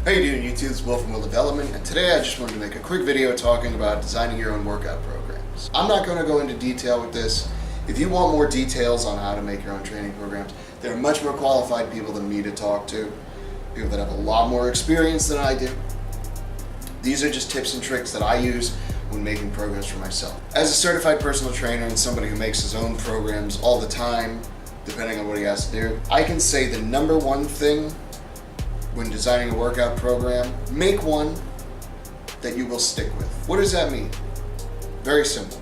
How you doing, YouTube? It's Will from Will Development, and today I just wanted to make a quick video talking about designing your own workout programs. I'm not going to go into detail with this. If you want more details on how to make your own training programs, there are much more qualified people than me to talk to, people that have a lot more experience than I do. These are just tips and tricks that I use when making programs for myself. As a certified personal trainer and somebody who makes his own programs all the time, depending on what he has to do, I can say the number one thing when designing a workout program, make one that you will stick with. What does that mean? Very simple.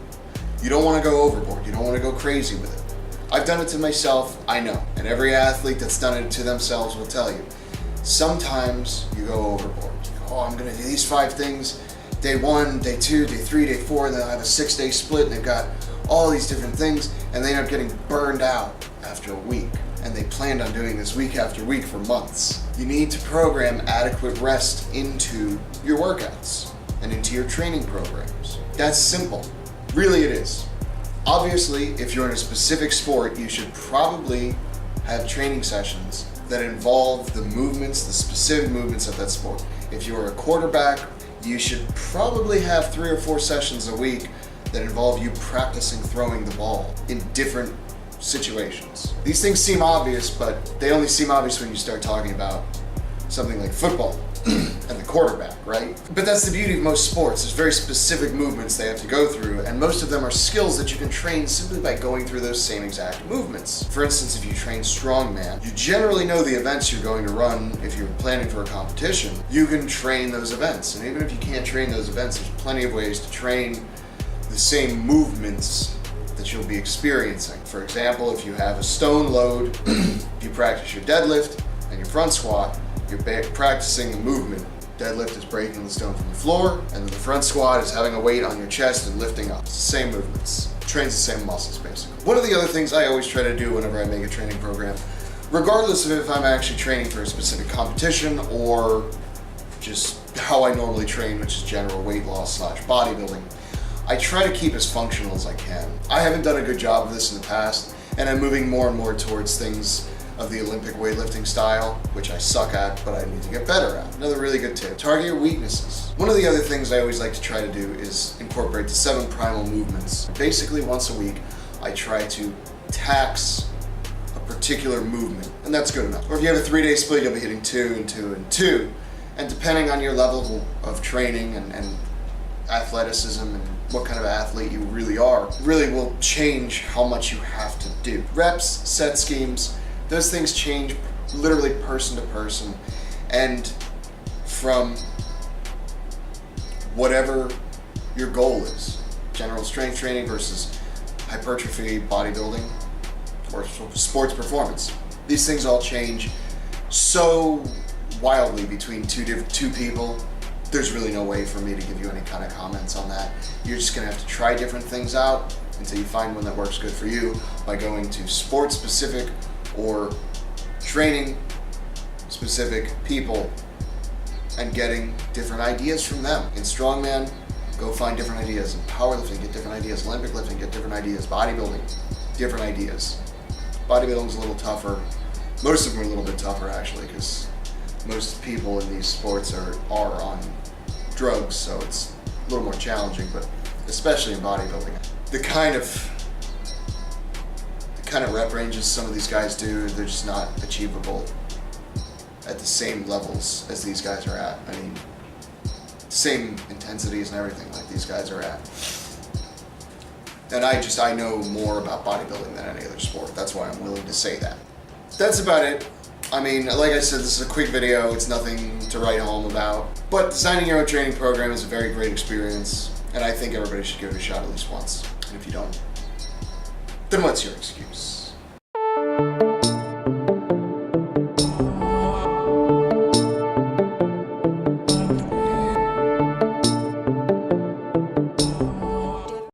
You don't want to go overboard. You don't want to go crazy with it. I've done it to myself, I know, and every athlete that's done it to themselves will tell you. Sometimes you go overboard. Oh, I'm going to do these 5 things, day 1, day 2, day 3, day 4, and then I have a 6-day split, and they've got all these different things, and they end up getting burned out after a week. And they planned on doing this week after week for months. You need to program adequate rest into your workouts and into your training programs. That's simple. Really it is. Obviously, if you're in a specific sport, you should probably have training sessions that involve the movements, the specific movements of that sport. If you're a quarterback, you should probably have 3 or 4 sessions a week that involve you practicing throwing the ball in different situations. These things seem obvious, but they only seem obvious when you start talking about something like football and the quarterback, right? But that's the beauty of most sports. There's very specific movements they have to go through, and most of them are skills that you can train simply by going through those same exact movements. For instance, if you train strongman, you generally know the events you're going to run. If you're planning for a competition, you can train those events. And even if you can't train those events, there's plenty of ways to train the same movements that you'll be experiencing. For example, if you have a stone load, you practice your deadlift and your front squat, you're practicing the movement. Deadlift is breaking the stone from the floor, and then the front squat is having a weight on your chest and lifting up. It's the same movements. Trains the same muscles, basically. One of the other things I always try to do whenever I make a training program, regardless of if I'm actually training for a specific competition or just how I normally train, which is general weight loss / bodybuilding, I try to keep as functional as I can. I haven't done a good job of this in the past, and I'm moving more and more towards things of the Olympic weightlifting style, which I suck at, but I need to get better at. Another really good tip, target your weaknesses. One of the other things I always like to try to do is incorporate the 7 primal movements. Basically, once a week, I try to tax a particular movement, and that's good enough. Or if you have a 3-day split, you'll be hitting 2 and 2 and 2. And depending on your level of training and athleticism and what kind of athlete you really are, really will change how much you have to do. Reps, set schemes, those things change literally person to person, and from whatever your goal is. General strength training versus hypertrophy, bodybuilding, or sports performance. These things all change so wildly between two people. There's really no way for me to give you any kind of comments on that. You're just gonna have to try different things out until you find one that works good for you by going to sports specific or training specific people and getting different ideas from them. In strongman, go find different ideas. In powerlifting, get different ideas. Olympic lifting, get different ideas. Bodybuilding, different ideas. Bodybuilding's a little tougher. Most of them are a little bit tougher actually, because most people in these sports are on drugs, so it's a little more challenging, but especially in bodybuilding. The kind of rep ranges some of these guys do, they're just not achievable at the same levels as these guys are at. I mean, same intensities and everything like these guys are at. And I know more about bodybuilding than any other sport. That's why I'm willing to say that. That's about it. I mean, like I said, this is a quick video. It's nothing to write home about. But designing your own training program is a very great experience, and I think everybody should give it a shot at least once. And if you don't, then what's your excuse?